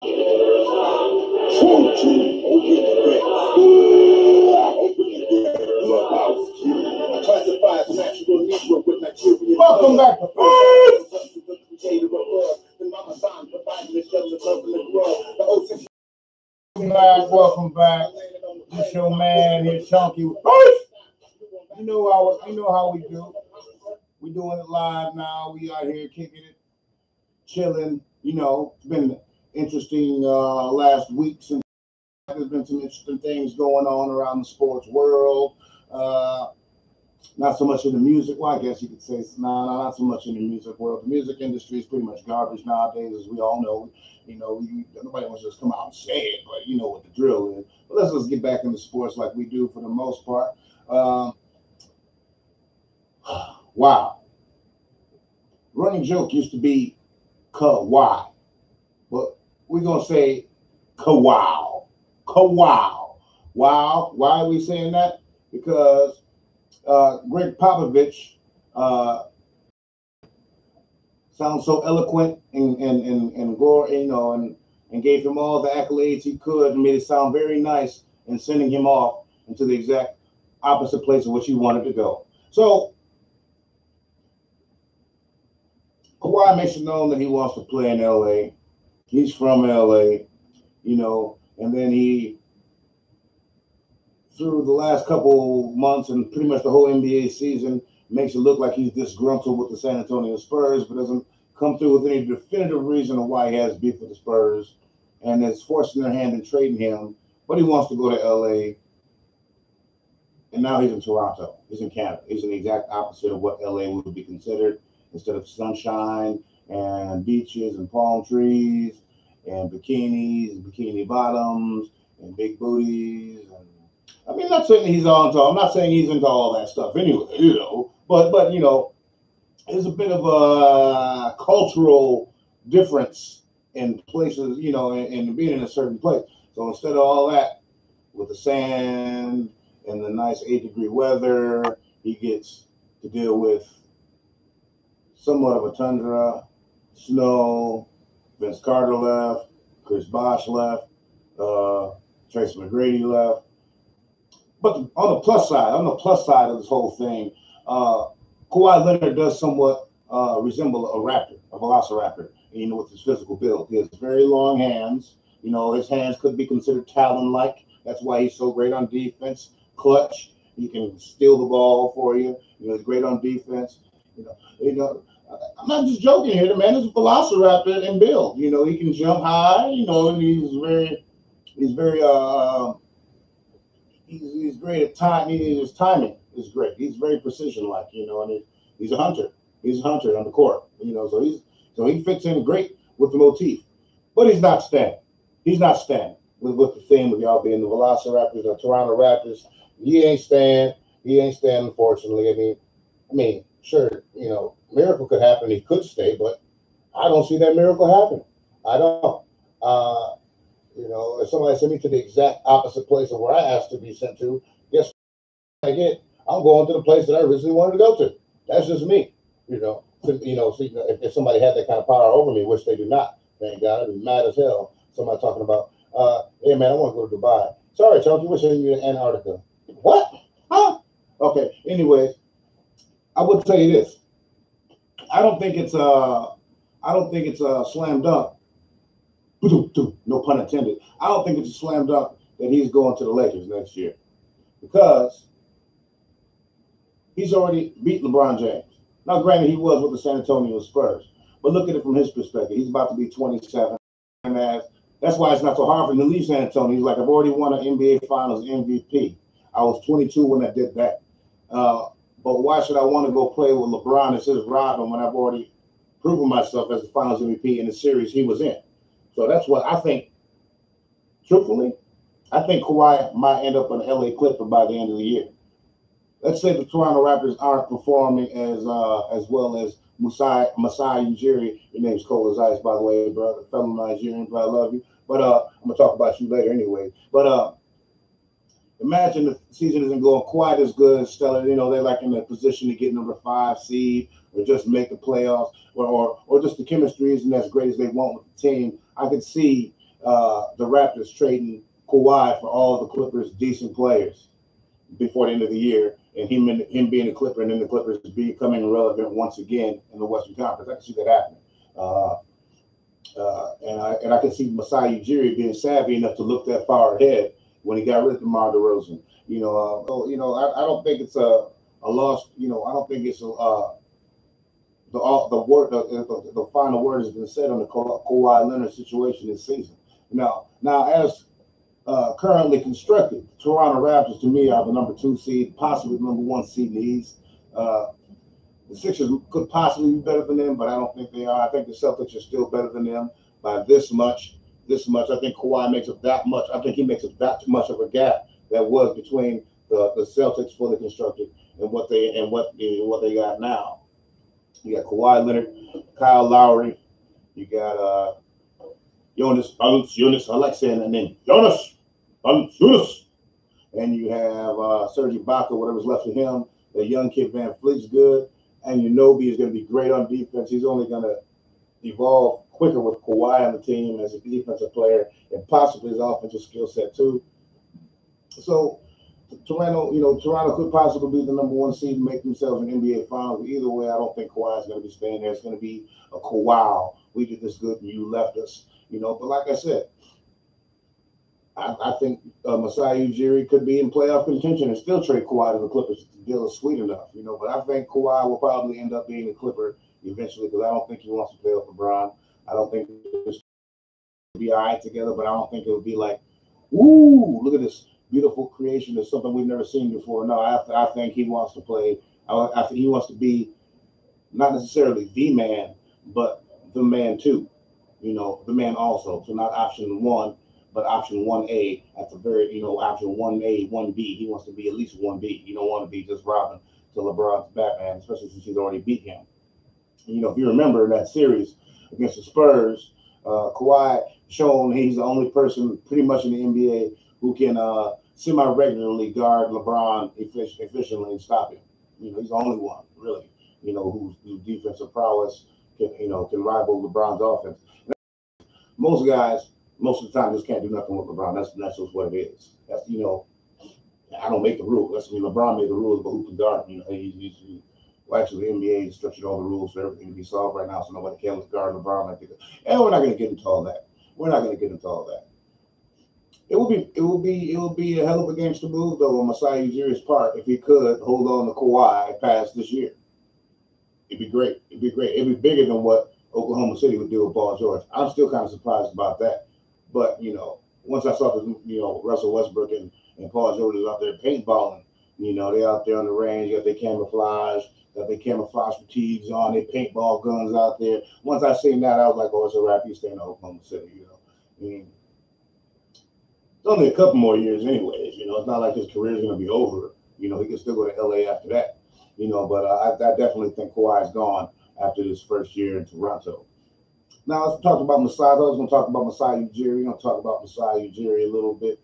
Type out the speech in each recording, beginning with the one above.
Welcome back to Welcome back. It's your man here, Chunky. You know how we do. We're doing it live now. We out here kicking it, chilling. You know, it's been interesting last week. Since there's been some interesting things going on around the sports world. Not so much in the music. Well, I guess you could say not so much in the music world. The music industry is pretty much garbage nowadays, as we all know. You know, nobody wants to just come out and say it, but you know what the drill is. But let's just get back into sports like we do for the most part. Wow. Running joke used to be KAWHI, but we're going to say KAWHI. KAWHI. Wow. Why are we saying that? Because Greg Popovich sounds so eloquent and glory, you know, and gave him all the accolades he could and made it sound very nice and sending him off into the exact opposite place of which he wanted to go. So Kawhi makes it known that he wants to play in LA. He's from LA, you know, and then he, through the last couple months and pretty much the whole NBA season, makes it look like he's disgruntled with the San Antonio Spurs, but doesn't come through with any definitive reason of why he has beef with the Spurs, and is forcing their hand in trading him. But he wants to go to LA, and now he's in Toronto. He's in Canada. He's in the exact opposite of what LA would be considered. Instead of sunshine and beaches and palm trees and bikinis and bikini bottoms and big booties. And I mean, I'm not saying he's all into. I'm not saying he's into all that stuff anyway, you know. But you know, there's a bit of a cultural difference in places, you know, and being in a certain place. So instead of all that, with the sand and the nice 8-degree weather, he gets to deal with somewhat of a tundra, snow. Vince Carter left, Chris Bosh left, Tracy McGrady left. But on the plus side of this whole thing, Kawhi Leonard does somewhat resemble a raptor, a velociraptor, you know, with his physical build. He has very long hands. You know, his hands could be considered talon-like. That's why he's so great on defense. Clutch. He can steal the ball for you. You know, he's great on defense. You know, I'm not just joking here. The man is a velociraptor in build. You know, he can jump high. You know, and he's great at time. His timing is great. He's very precision-like. You know, and he's a hunter. He's a hunter on the court. You know, so he fits in great with the motif. But he's not Stan. He's not Stan with the theme of y'all being the Velociraptors or Toronto Raptors. He ain't Stan. He ain't Stan, unfortunately. I mean, sure, you know, miracle could happen. He could stay, but I don't see that miracle happen. I don't. You know, if somebody sent me to the exact opposite place of where I asked to be sent to, guess what I get? I'm going to the place that I originally wanted to go to. That's just me. You know, if somebody had that kind of power over me, which they do not, thank God, I'd be mad as hell. Somebody talking about, hey man, I want to go to Dubai. Sorry, Chunky, we're sending you to Antarctica. What? Huh? Okay. Anyways, I would tell you this. I don't think it's a slam dunk. No pun intended. I don't think it's a slam dunk that he's going to the Lakers next year, because he's already beat LeBron James. Now, granted, he was with the San Antonio Spurs, but look at it from his perspective. He's about to be 27, and that's why it's not so hard for him to leave San Antonio. He's like, I've already won an NBA Finals MVP. I was 22 when I did that. But why should I want to go play with LeBron instead of Robin when I've already proven myself as the Finals MVP in the series he was in? So that's what I think. Truthfully, I think Kawhi might end up an LA Clipper by the end of the year. Let's say the Toronto Raptors aren't performing as well as Masai Ujiri. Your name's cold as ice, by the way, brother. Fellow Nigerian, but I love you. But I'm gonna talk about you later anyway. But imagine the season isn't going quite as good as stellar. You know, they're like in a position to get number 5 seed or just make the playoffs, or just the chemistry isn't as great as they want with the team. I could see the Raptors trading Kawhi for all the Clippers' decent players before the end of the year, and him being a Clipper, and then the Clippers becoming relevant once again in the Western Conference. I can see that happening. And I can see Masai Ujiri being savvy enough to look that far ahead when he got rid of DeMar DeRozan. I don't think it's a loss. I don't think it's the final word has been said on the Kawhi Leonard situation this season. Now as currently constructed, Toronto Raptors to me are the number 2 seed, possibly the number 1 seed in the East. The Sixers could possibly be better than them, but I don't think they are. I think the Celtics are still better than them by this much. I think Kawhi makes up that much. I think he makes up that much of a gap that was between the Celtics fully constructed and what they got now. You got Kawhi Leonard, Kyle Lowry. You got Jonas. I like saying that name. Jonas. And you have Serge Ibaka, whatever's left of him. The young kid Van Fleet's good. And Unobi is going to be great on defense. He's only going to evolve quicker with Kawhi on the team as a defensive player and possibly his offensive skill set too. So Toronto could possibly be the number 1 seed and make themselves an NBA Finals. But either way, I don't think Kawhi is going to be staying there. It's going to be a Kawhi. We did this good and you left us. But like I said, I think Masai Ujiri could be in playoff contention and still trade Kawhi to the Clippers. The deal is sweet enough, But I think Kawhi will probably end up being a Clipper eventually because I don't think he wants to play with LeBron. I don't think it'll be all right together, but I don't think it'll be like, woo, look at this beautiful creation. It's something we've never seen before. No, I think he wants to play. I think he wants to be not necessarily the man, but the man too. The man also. So not option 1. But option 1A at the very, option 1A, 1B, he wants to be at least 1B. You don't want to be just Robin to LeBron's Batman, especially since he's already beat him. If you remember that series against the Spurs, Kawhi shown he's the only person pretty much in the NBA who can semi-regularly guard LeBron efficiently and stop him. He's the only one, really, whose defensive prowess can rival LeBron's offense. Most guys, most of the time, just can't do nothing with LeBron. That's just what it is. That's I don't make the rules. LeBron made the rules, but who can guard him? Actually, the NBA has structured all the rules for everything to be solved right now, so nobody can guard LeBron like that. And we're not going to get into all that. It will be a hell of a gangster move though on Masai Ujiri's part if he could hold on to Kawhi past this year. It'd be great. It'd be bigger than what Oklahoma City would do with Paul George. I'm still kind of surprised about that. But, once I saw Russell Westbrook and Paul George is out there paintballing, they out there on the range, got their camouflage fatigues on, they paintball guns out there. Once I seen that, I was like, oh, it's a wrap. He's staying in Oklahoma City, it's only a couple more years anyways, It's not like his career is going to be over. He can still go to LA after that, But I definitely think Kawhi's gone after this first year in Toronto. Now, let's talk about Masai. I was going to talk about Masai Ujiri. We're going to talk about Masai Ujiri a little bit.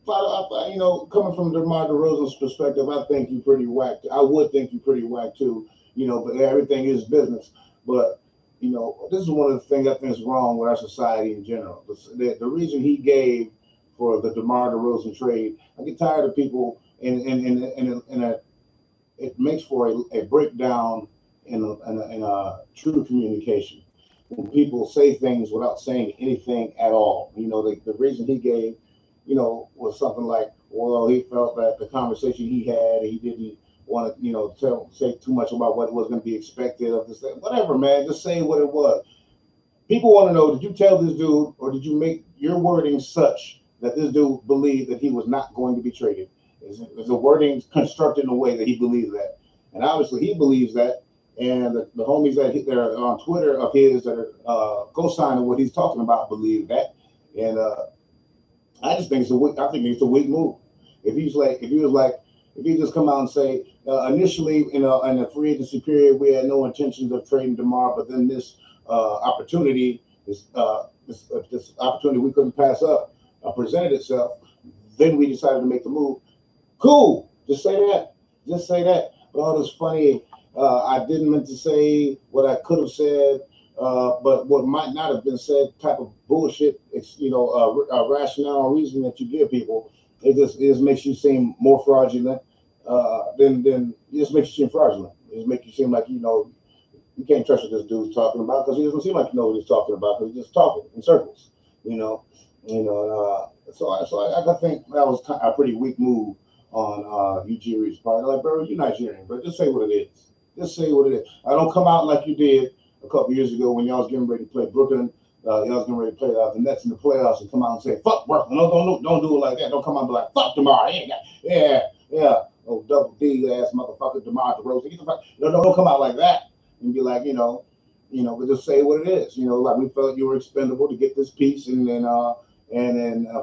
Coming from DeMar DeRozan's perspective, I think you're pretty whack. I would think you're pretty whack too, but everything is business. But, this is one of the things I think is wrong with our society in general. The reason he gave for the DeMar DeRozan trade, I get tired of people, and it makes for a breakdown in a true communication. When people say things without saying anything at all, the reason he gave, was something like, well, he felt that the conversation he had, he didn't want to, say too much about what was going to be expected of this. Whatever, man, just say what it was. People want to know, did you tell this dude, or did you make your wording such that this dude believed that he was not going to be traded? Is the wording constructed in a way that he believes that? And obviously he believes that. And the homies that are on Twitter of his that are co-signing what he's talking about believe that. And I just think it's a weak move. If he just come out and say initially in the free agency period we had no intentions of trading DeMar, but then this opportunity, this opportunity we couldn't pass up presented itself, then we decided to make the move. Cool. Just say that. But all this funny. I didn't mean to say what I could have said. But what might not have been said, type of bullshit, it's rationale or reason that you give people, it just makes you seem more fraudulent. Then it just makes you seem fraudulent. It just makes you seem like you can't trust what this dude's talking about because he doesn't seem like you know what he's talking about because he's just talking in circles. So I think that was a pretty weak move on Ujiri's part. Like, bro, you're Nigerian, but just say what it is. Just say what it is. I don't come out like you did a couple years ago when y'all was getting ready to play Brooklyn. Y'all was getting ready to play the Nets in the playoffs and come out and say, fuck Brooklyn. Don't do it like that. Don't come out and be like, fuck DeMar. Yeah. Oh, double D ass motherfucker, DeMar DeRozan. Get the fuck. Don't come out like that and be like, but just say what it is. Like we felt you were expendable to get this piece and then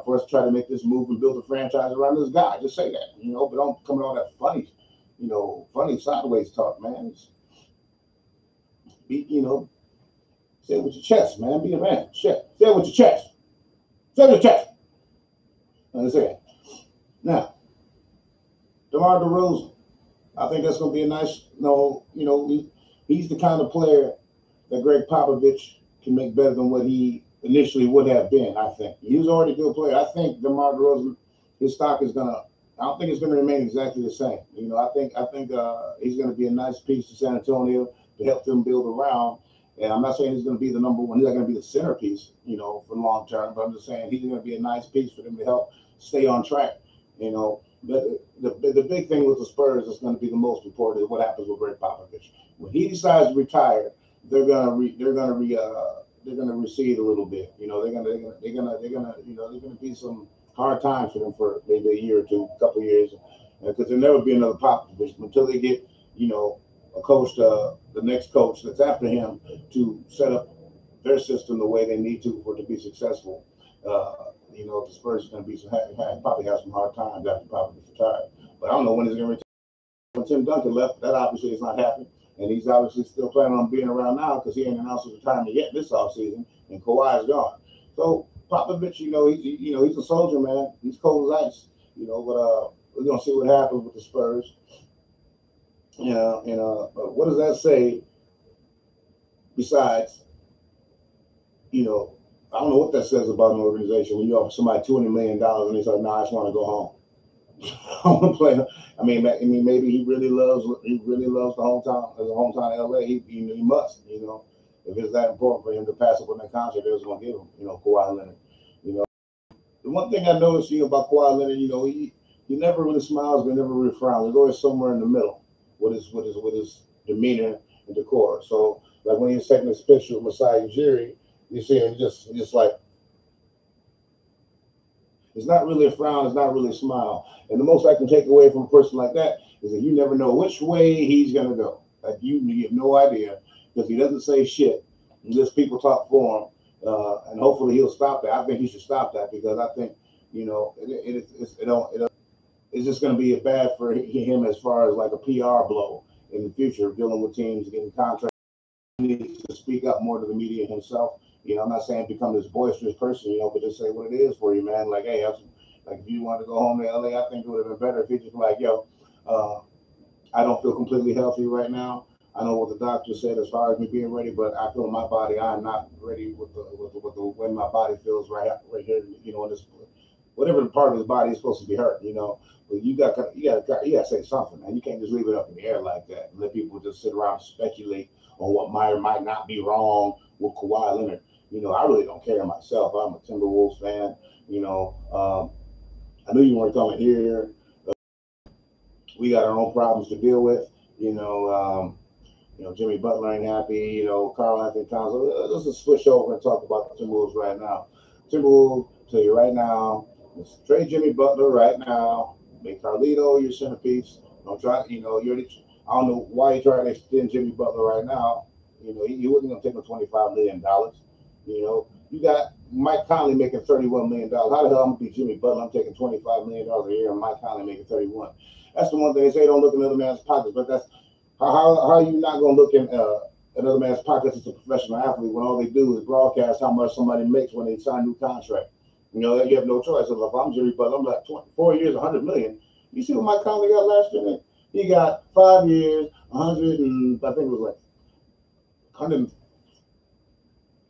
for us to try to make this move and build a franchise around this guy. Just say that, but don't come with all that funny, funny sideways talk, man. Say it with your chest, man. Be a man. Shit. Say it with your chest. Say it with your chest. Understand? Now, DeMar DeRozan, I think that's going to be a nice, he's the kind of player that Greg Popovich can make better than what he initially would have been, I think. He's already a good player. I think DeMar DeRozan, his stock is going to, I don't think it's going to remain exactly the same. I think he's going to be a nice piece to San Antonio to help them build around. And I'm not saying he's going to be the number one. He's not going to be the centerpiece, for long term. But I'm just saying he's going to be a nice piece for them to help stay on track. But the big thing with the Spurs is going to be the most important is what happens with Greg Popovich. When he decides to retire, they're going to recede a little bit. They're going to be some hard times for them for maybe a year or two, a couple of years, because there'll never be another Popovich until they get a coach, the next coach that's after him, to set up their system the way they need to for it to be successful. The Spurs are going to be probably have some hard times after Popovich retired. But I don't know when he's going to retire. When Tim Duncan left, that obviously is not happening, and he's obviously still planning on being around now because he ain't announced his retirement yet this offseason, and Kawhi is gone. So Popovich, he's a soldier, man. He's cold as ice, but we're going to see what happens with the Spurs. What does that say besides, I don't know what that says about an organization when you offer somebody $200 million and they say, "Nah, I just want to go home. I want to play." I mean, maybe he really loves the hometown, LA. He must, if it's that important for him to pass up on that contract, they was going to give him, Kawhi Leonard. The one thing I noticed about Kawhi Leonard, he never really smiles, but never really frowns. He's always somewhere in the middle with his demeanor and decor. So, like when he was taking this picture with Masai Ujiri, you see him just like, it's not really a frown, it's not really a smile. And the most I can take away from a person like that is that you never know which way he's gonna go. Like you have no idea because he doesn't say shit. And just people talk for him, and hopefully he'll stop that. I think he should stop that because I think it's just going to be bad for him as far as like a PR blow in the future, dealing with teams, getting contracts. He needs to speak up more to the media himself. I'm not saying become this boisterous person, but just say what it is for you, man. Like, hey, if you want to go home to LA, I think it would have been better if he just like, I don't feel completely healthy right now. I know what the doctor said as far as me being ready, but I feel in my body I'm not ready with the when my body feels right here, in this whatever the part of his body is supposed to be hurt, But you got to say something, man. You can't just leave it up in the air like that and let people just sit around and speculate on what might or might not be wrong with Kawhi Leonard. I really don't care myself. I'm a Timberwolves fan. I knew you weren't coming here. We got our own problems to deal with. Jimmy Butler ain't happy. Karl Anthony Towns. Let's just switch over and talk about the Timberwolves right now. Timberwolves, tell you right now, let's trade Jimmy Butler right now. Make Carlito your centerpiece. Don't try. I don't know why you trying to extend Jimmy Butler right now. He wasn't going to take him $25 million. You got Mike Conley making $31 million. How the hell I'm going to be Jimmy Butler? I'm taking $25 million a year, and Mike Conley making 31. That's the one thing they say. Don't look in another man's pockets, but that's how are you not going to look in another man's pockets as a professional athlete when all they do is broadcast how much somebody makes when they sign a new contract? You have no choice. If I'm Jimmy Butler, I'm like 4 years, $100 million. You see what Mike Conley got last year? He got 5 years, 100, and I think it was like 100.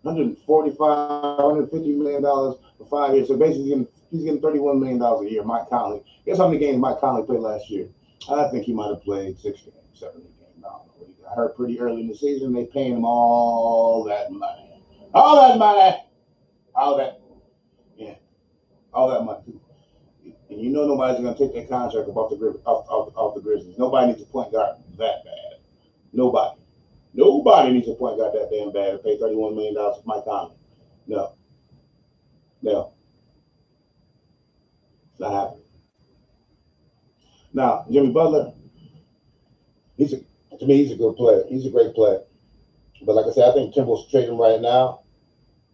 $145, $150 million for 5 years. So basically, he's getting $31 million a year. Mike Conley. Guess how many games Mike Conley played last year? I think he might have played 6 games, 7 games. I don't know. I heard pretty early in the season they paying him all that money. All that money. All that. Yeah. All that money. And you know nobody's going to take that contract off the Grizzlies. Nobody needs a point guard that bad. Nobody. Nobody needs a point guard that damn bad to pay $31 million for Mike Conley. No. No. It's not happening. Now, Jimmy Butler, to me, he's a good player. He's a great player. But like I said, I think Timberwolves trade him right now.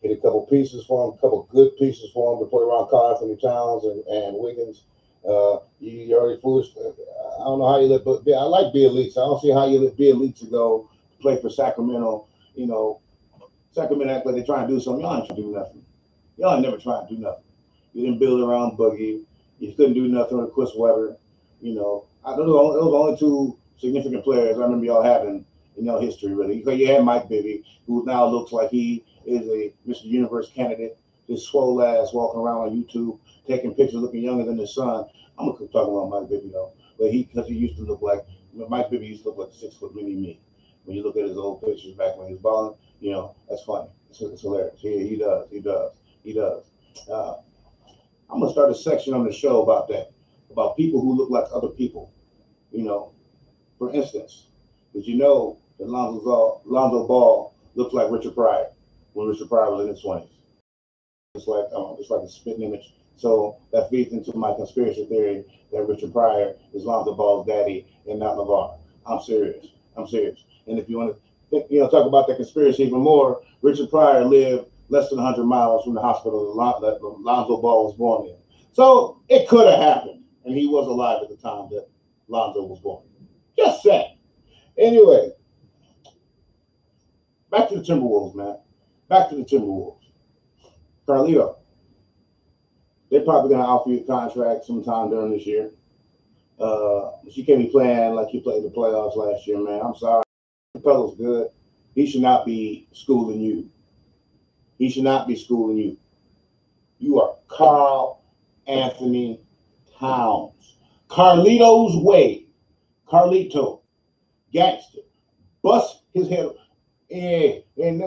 Get a couple pieces for him, a couple good pieces for him to put around Karl Anthony Towns and Wiggins. You're already foolish. I don't know how you let, but I like Bielitsa. I don't see how you let Bielitsa go play for Sacramento. You know, Sacramento act like they're trying to do something. Y'all ain't trying to do nothing. Y'all ain't never trying to do nothing. You didn't build around Boogie. You couldn't do nothing with Chris Webber. You know, those are the only two significant players I remember y'all having in your history, really. Because you had Mike Bibby, who now looks like he is a Mr. Universe candidate. His swole ass walking around on YouTube, taking pictures, looking younger than his son. I'm gonna talk about Mike Bibby though, but because he used to look like Mike Bibby used to look like a 6 foot mini me. When you look at his old pictures back when he was balling, you know that's funny. It's hilarious. He does. I'm gonna start a section on the show about that, about people who look like other people. You know, for instance, did you know that Lonzo Ball looked like Richard Pryor when Richard Pryor was in his 20s? It's like a spitting image. So that feeds into my conspiracy theory that Richard Pryor is Lonzo Ball's daddy and not LeVar. I'm serious. And if you want to, talk about that conspiracy even more, Richard Pryor lived less than 100 miles from the hospital that Lonzo Ball was born in. So it could have happened, and he was alive at the time that Lonzo was born. Just saying. Anyway, back to the Timberwolves, man. Back to the Timberwolves. Carlito, they're probably going to offer you a contract sometime during this year. But you can't be playing like you played the playoffs last year, man. I'm sorry. Capello's good. He should not be schooling you. You are Karl Anthony Towns. Carlito's way. Carlito. Gangster. Bust his head. And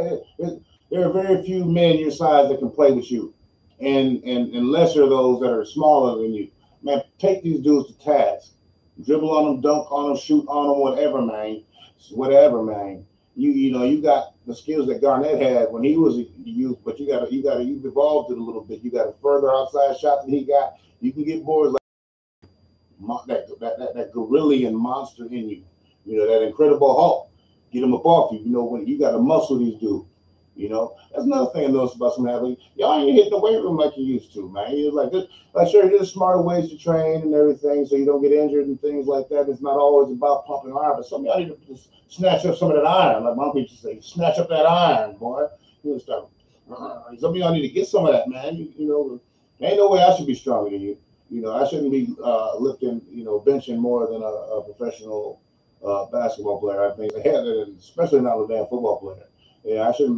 there are very few men your size that can play with you. And lesser those that are smaller than you. Man, take these dudes to task. Dribble on them, dunk on them, shoot on them, whatever, man. You got the skills that Garnett had when he was a youth, but you've evolved it a little bit. You got a further outside shot than he got. You can get boards like that gorillian monster in you. That Incredible Hulk. Get him up off you. When you got to muscle these dudes. That's another thing I noticed about some athletes. Y'all ain't hitting the weight room like you used to, man. You're sure, there's smarter ways to train and everything so you don't get injured and things like that. It's not always about pumping iron, but some of y'all need to just snatch up some of that iron. Like my people say, snatch up that iron, boy. Some of y'all need to get some of that, man. Ain't no way I should be stronger than you. I shouldn't be lifting, benching more than a professional basketball player. I think, especially not a damn football player. Yeah, I shouldn't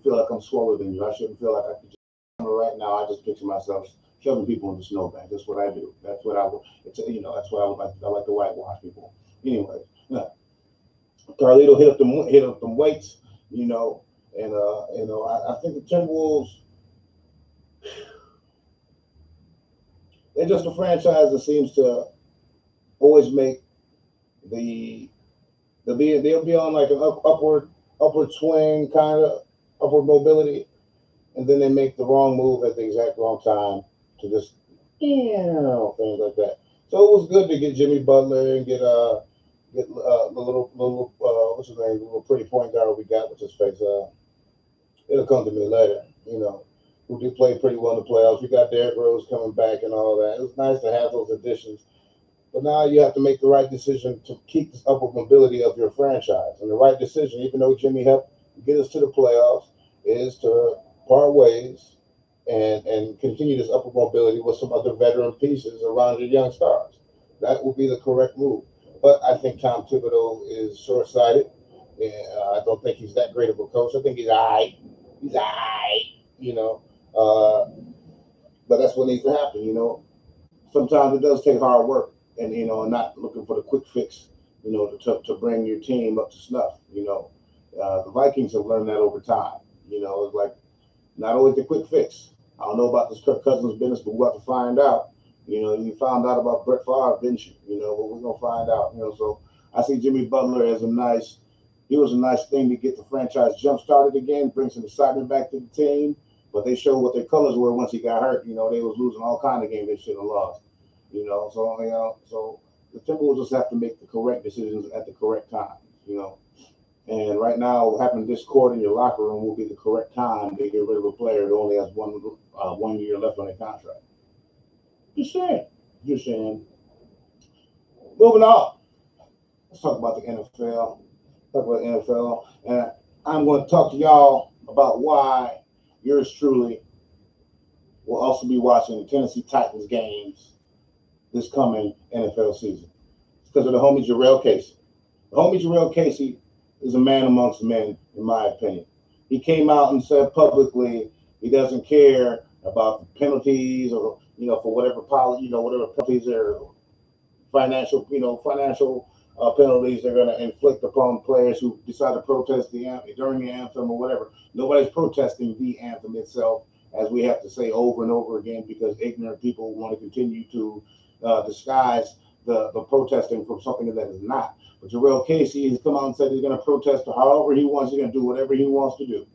feel like I'm slower than you. I shouldn't feel like I could just right now. I just picture myself shoving people in the snowbank. That's what I do. That's what I would. That's what I would like. I like to whitewash people. Anyway, Carlito hit up them weights. And I think the Timberwolves. They're just a franchise that seems to always make they'll be on like an upward swing, kind of upward mobility, and then they make the wrong move at the exact wrong time to just things like that. So it was good to get Jimmy Butler and get the little what's his name, the little pretty point guard we got with his face. It'll come to me later, who did play pretty well in the playoffs. We got Derrick Rose coming back and all that. It was nice to have those additions. But now you have to make the right decision to keep this upward mobility of your franchise. And the right decision, even though Jimmy helped get us to the playoffs, is to part ways and continue this upward mobility with some other veteran pieces around your young stars. That will be the correct move. But I think Tom Thibodeau is short-sighted. I don't think he's that great of a coach. I think he's all right. He's all right, you know. But that's what needs to happen, you know. Sometimes it does take hard work, and you know, and not looking for the quick fix, you know, to bring your team up to snuff. You know, the Vikings have learned that over time. You know, it's like not always the quick fix. I don't know about this Kirk Cousins business, but we're about to find out. You know, you found out about Brett Favre, didn't you? You know, but we're gonna find out. You know, so I see Jimmy Butler as a nice. He was a nice thing to get the franchise jump started again, bring some excitement back to the team. But they showed what their colors were once he got hurt. You know, they was losing all kind of games they should have lost. You know, so the Timberwolves just have to make the correct decisions at the correct time. You know, and right now, having discord in your locker room will be the correct time to get rid of a player that only has 1 year left on their contract. Just saying. Just saying. Moving on. Let's talk about the NFL. Talk about the NFL. And I'm going to talk to y'all about why yours truly will also be watching the Tennessee Titans games this coming NFL season. It's because of the homie Jarrell Casey. The homie Jarrell Casey is a man amongst men, in my opinion. He came out and said publicly he doesn't care about the penalties or, you know, for whatever policy, you know, whatever penalties are financial penalties they're going to inflict upon players who decide to protest the anthem during the anthem or whatever. Nobody's protesting the anthem itself, as we have to say over and over again, because ignorant people want to continue to disguise the protesting from something that is not. But Jarrell Casey has come out and said he's going to protest however he wants. He's going to do whatever he wants to do.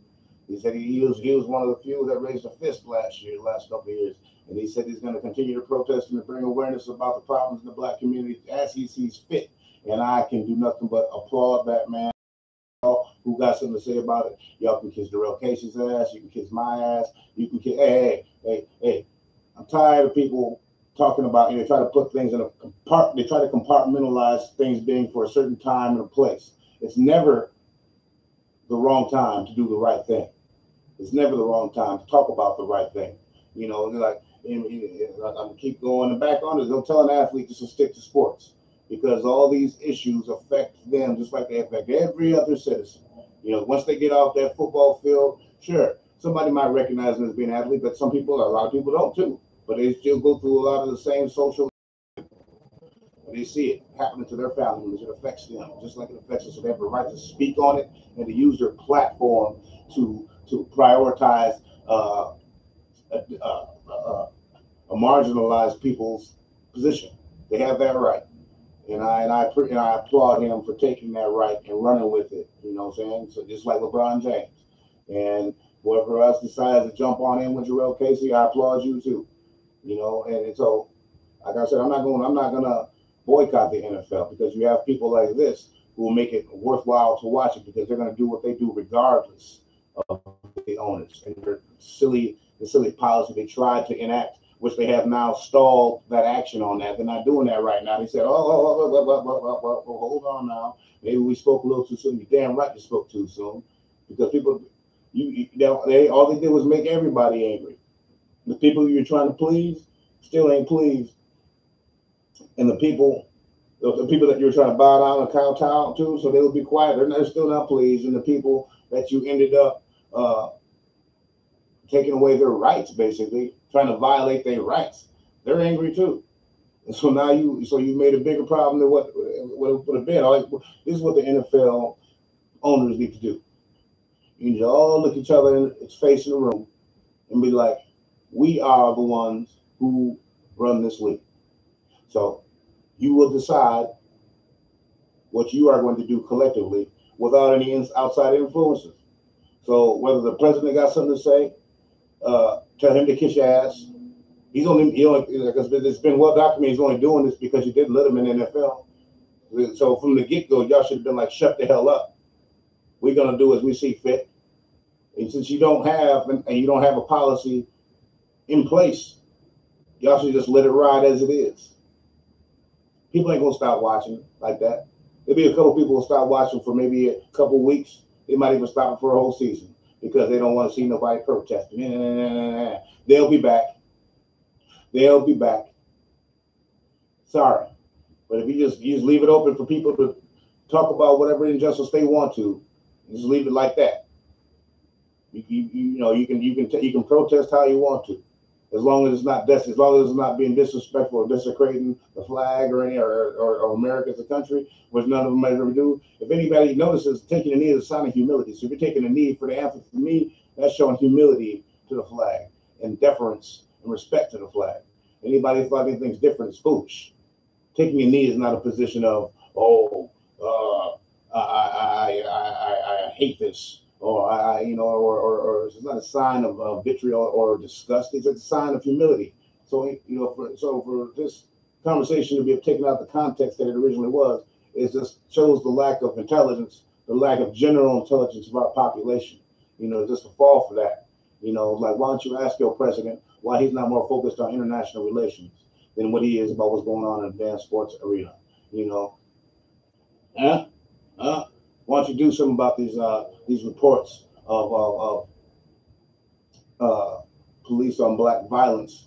He said he was one of the few that raised a fist last couple of years. And he said he's going to continue to protest and to bring awareness about the problems in the black community as he sees fit. And I can do nothing but applaud that man. Who got something to say about it? Y'all can kiss Jarrell Casey's ass. You can kiss my ass. You can kiss. Hey. I'm tired of people talking about, you know, try to put things in they try to compartmentalize things being for a certain time and a place. It's never the wrong time to do the right thing. It's never the wrong time to talk about the right thing. You know, like I'm gonna keep going and back on it. Don't tell an athlete just to stick to sports, because all these issues affect them just like they affect every other citizen. You know, once they get off that football field, sure, somebody might recognize them as being an athlete, but a lot of people don't too. But they still go through a lot of the same social. They see it happening to their family members. It affects them just like it affects us. So they have the right to speak on it and to use their platform to prioritize a marginalized people's position. They have that right, and I applaud him for taking that right and running with it. You know what I'm saying? So just like LeBron James, and whoever else decides to jump on in with Jarrell Casey, I applaud you too. You know, and so like I said, I'm not gonna boycott the NFL, because you have people like this who will make it worthwhile to watch it, because they're going to do what they do regardless of the owners and the silly policy they tried to enact, which they have now stalled that action on that. They're not doing that right now. They said, hold on now. Maybe we spoke a little too soon. You're damn right you spoke too soon, because people, all they did was make everybody angry. The people you're trying to please still ain't pleased. And the people that you're trying to bow down and kowtow to, so they will be quiet. They're still not pleased. And the people that you ended up taking away their rights, basically trying to violate their rights, they're angry too. And so now you made a bigger problem than what it would have been. This is what the NFL owners need to do. You need to all look each other in its face in the room and be like, we are the ones who run this league. So you will decide what you are going to do collectively without any outside influences. So whether the president got something to say, tell him to kiss your ass. He's only because it's been well documented, he's only doing this because you didn't let him in the NFL. So from the get-go, y'all should have been like, shut the hell up. We're gonna do as we see fit. And since you don't have a policy in place, y'all should just let it ride as it is. People ain't gonna stop watching like that. There'll be a couple people who stop watching for maybe a couple weeks. They might even stop it for a whole season because they don't want to see nobody protesting. They'll be back. They'll be back. Sorry, but if you just leave it open for people to talk about whatever injustice they want to, just leave it like that. You can protest how you want to, as long as it's not being disrespectful or desecrating the flag or America as a country, which none of them ever do. If anybody notices, taking a knee is a sign of humility. So if you're taking a knee for the anthem, for me, that's showing humility to the flag and deference and respect to the flag. Anybody who thinks different is foolish. Taking a knee is not a position of, oh, I hate this, or or it's not a sign of vitriol or disgust. It's a sign of humility. So for this conversation to be taken out of the context that it originally was, it just shows the lack of intelligence, the lack of general intelligence of our population. Just to fall for that. Like, why don't you ask your president why he's not more focused on international relations than what he is about what's going on in the damn sports arena? Why don't you do something about these reports of police on black violence?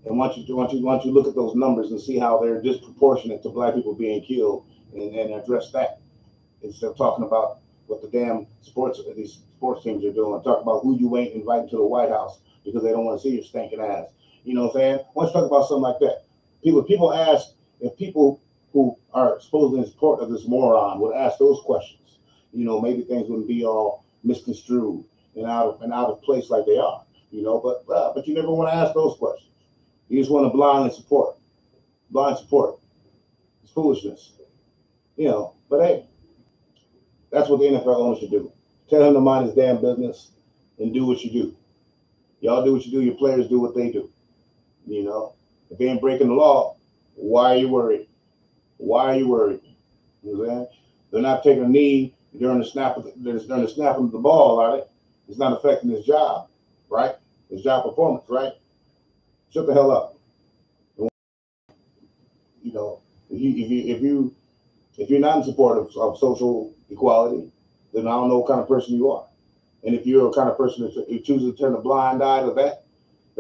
And why don't you look at those numbers and see how they're disproportionate to black people being killed and address that, instead of talking about what the damn these sports teams are doing. Talk about who you ain't inviting to the White House because they don't want to see your stinking ass. You know what I'm saying? Why don't you talk about something like that? People ask, if people who are supposedly in support of this moron would ask those questions, maybe things wouldn't be all misconstrued and out of place like they are. But you never want to ask those questions. You just want to blindly support. Blind support. It's foolishness. But hey, that's what the NFL owners should do. Tell him to mind his damn business and do what you do. Y'all do what you do. Your players do what they do. If they ain't breaking the law, why are you worried? Why are you worried? They're not taking a knee during the snap of the ball, are they? It's not affecting his job, right? His job performance, right? Shut the hell up. If you're not in support of social equality, then I don't know what kind of person you are. And if you're a kind of person who chooses to turn a blind eye to that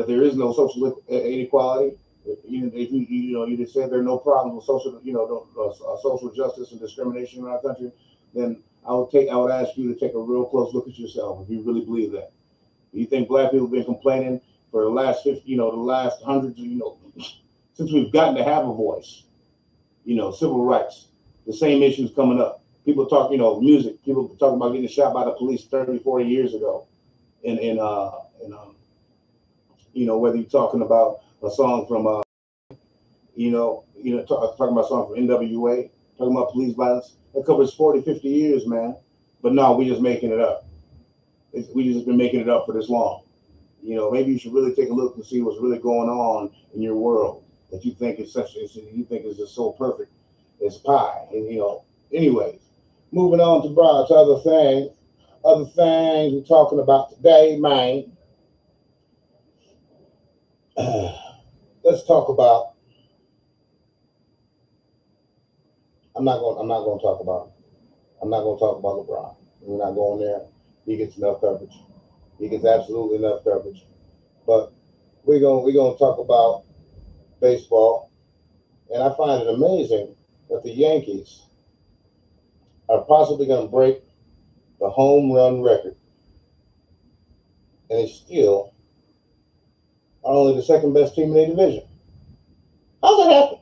there is no social inequality, if you just said there are no problems with social justice and discrimination in our country, then I would ask you to take a real close look at yourself if you really believe that. You think black people have been complaining for the last the last hundreds since we've gotten to have a voice, civil rights, the same issues coming up. People talk, music. People talking about getting shot by the police 30, 40 years ago. Whether you're talking about a song from, talking about a song from NWA, talking about police violence, that covers 40, 50 years, man. But no, we just making it up. We just been making it up for this long. Maybe you should really take a look and see what's really going on in your world that you think is just so perfect. It's pie. And, anyways, moving on to other things we're talking about today, man. Let's talk about. I'm not going to talk about LeBron. We're not going there. He gets enough coverage. He gets absolutely enough coverage. But we're going to talk about baseball, and I find it amazing that the Yankees are possibly going to break the home run record, and they still are only the second best team in their division. How's that happen?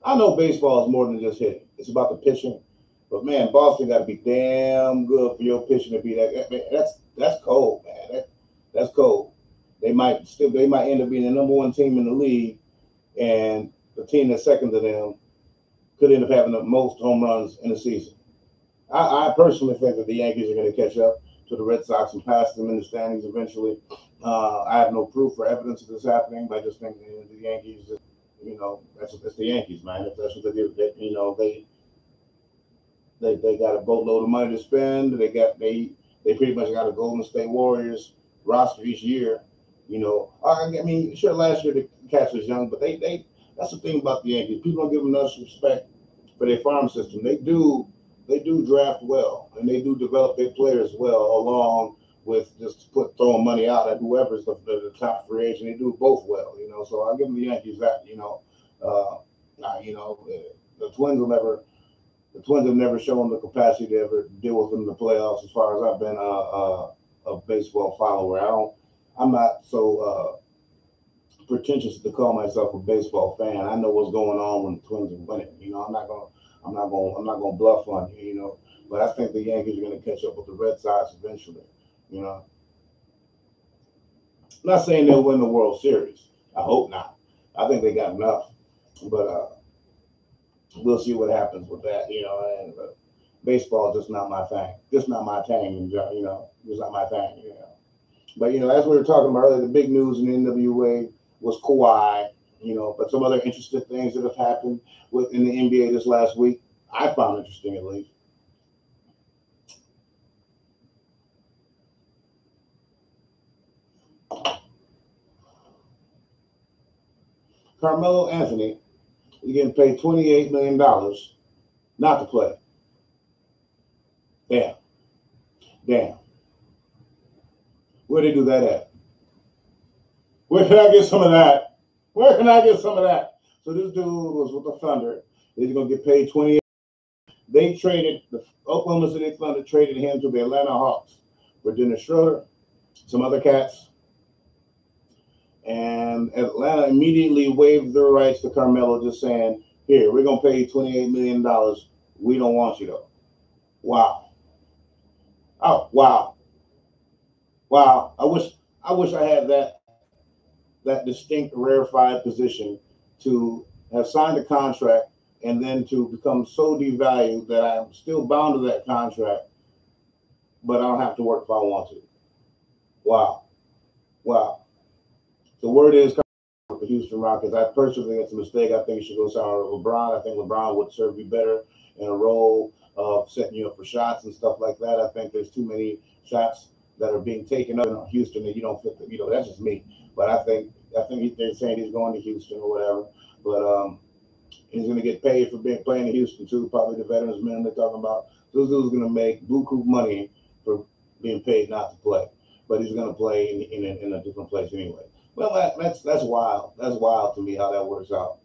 I know baseball is more than just hitting. It's about the pitching. But man, Boston got to be damn good for your pitching to be that. Man, that's cold, man. That's cold. They might end up being the number one team in the league, and the team that's second to them could end up having the most home runs in the season. I personally think that the Yankees are going to catch up to the Red Sox and pass them in the standings eventually. I have no proof or evidence of this happening, but I just think the Yankees, that's the Yankees, man. If that's what they do, they got a boatload of money to spend. They pretty much got a Golden State Warriors roster each year. Sure, last year the cast was young, but that's the thing about the Yankees. People don't give them enough respect for their farm system. They do draft well, and they do develop their players well, along with just throwing money out at whoever's the top free agent. They do both well, So I give them the Yankees that, the Twins have never shown the capacity to ever deal with them in the playoffs, as far as I've been a baseball follower. I'm not so pretentious to call myself a baseball fan. I know what's going on when the Twins are winning. You know, I'm not gonna bluff on you. You know, but I think the Yankees are going to catch up with the Red Sox eventually. You know, I'm not saying they'll win the World Series. I hope not. I think they got enough, but we'll see what happens with that. You know, and baseball is just not my thing. Just not my thing. You know, just not my thing. You know, but you know, as we were talking about earlier, the big news in the NWA was KAWHI. You know, but some other interesting things that have happened in the NBA this last week, I found interesting at least. Carmelo Anthony is getting paid $28 million not to play. Damn. Damn. Where they do that at? Where can I get some of that? Where can I get some of that? So this dude was with the Thunder. He's going to get paid $28. They traded, the Oklahoma City Thunder traded him to the Atlanta Hawks for Dennis Schroeder, some other cats. And Atlanta immediately waived their rights to Carmelo, just saying, here, we're going to pay you $28 million. We don't want you, though. Wow. Oh, wow. Wow. I wish I had that distinct, rarefied position to have signed a contract and then to become so devalued that I'm still bound to that contract, but I don't have to work if I want to. Wow. Wow. The word is the Houston Rockets. I personally think it's a mistake. I think you should go sign LeBron. I think LeBron would serve you better in a role of setting you up for shots and stuff like that. I think there's too many shots that are being taken up in Houston that you don't fit. You know, that's just me. But I think they're saying he's going to Houston or whatever. But he's going to get paid for playing in Houston too. Probably the veterans minimum they're talking about. This dude's going to make buku money for being paid not to play, but he's going to play in a different place anyway. Well, that's wild. That's wild to me how that works out.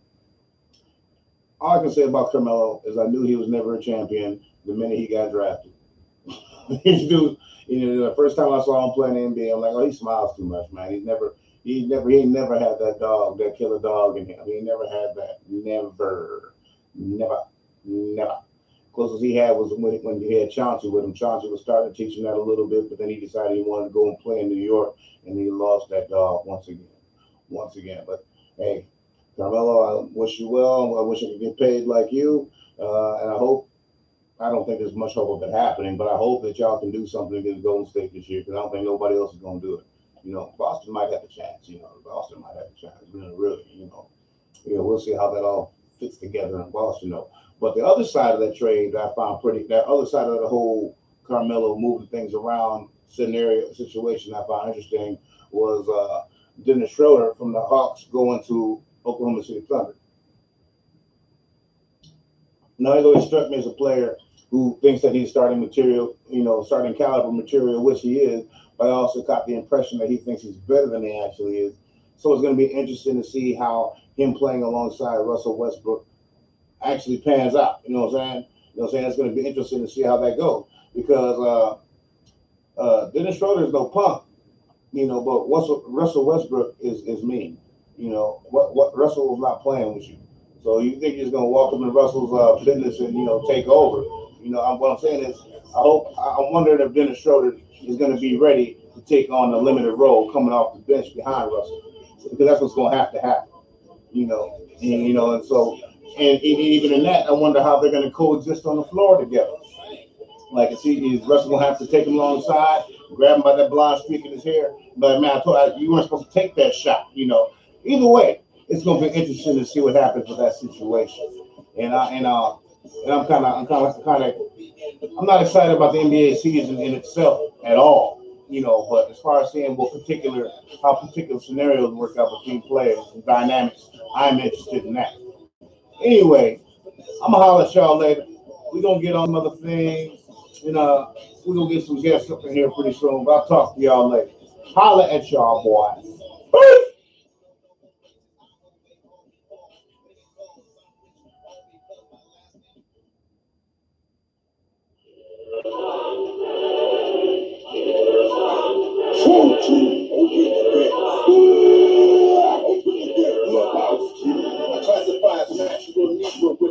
All I can say about Carmelo is I knew he was never a champion the minute he got drafted. This dude, you know, the first time I saw him playing in the NBA, I'm like, oh, he smiles too much, man. He ain't never had that dog, that killer dog in him. He never had that. Never. Closest he had was when he had Chauncey with him. Chauncey was starting to teach him that a little bit, but then he decided he wanted to go and play in New York, and he lost that dog once again. But hey, Carmelo, I wish you well. I wish I could get paid like you, and I don't think there's much hope of it happening, but I hope that y'all can do something against Golden State this year, because I don't think nobody else is going to do it. You know, Boston might have a chance. You know, Boston might have a chance. Really, you know, we'll see how that all fits together in Boston, though. But the other side of that trade I found that other side of the whole Carmelo moving things around situation I found interesting was Dennis Schroeder from the Hawks going to Oklahoma City Thunder. Now, he always struck me as a player who thinks that he's starting material, starting caliber material, which he is, but I also got the impression that he thinks he's better than he actually is. So it's going to be interesting to see how him playing alongside Russell Westbrook actually pans out. You know what I'm saying? It's going to be interesting to see how that goes, because Dennis Schroeder is no punk, but Russell Westbrook is mean. What Russell was not playing with you. So you think he's going to walk up in Russell's business and, take over. What I'm saying is, I'm wondering if Dennis Schroeder is going to be ready to take on a limited role coming off the bench behind Russell, because that's what's going to have to happen. And even in that, I wonder how they're going to coexist on the floor together. Like, is Russell going to have to take him alongside, grab him by that blonde streak in his hair? But man, I told you weren't supposed to take that shot. Either way, it's going to be interesting to see what happens with that situation. And I'm not excited about the NBA season in itself at all. But as far as seeing how particular scenarios work out between players and dynamics, I'm interested in that. Anyway, I'm gonna holler at y'all later. We're gonna get on some other things. We're gonna get some guests up in here pretty soon. But I'll talk to y'all later. Holler at y'all, boys. Peace. last match.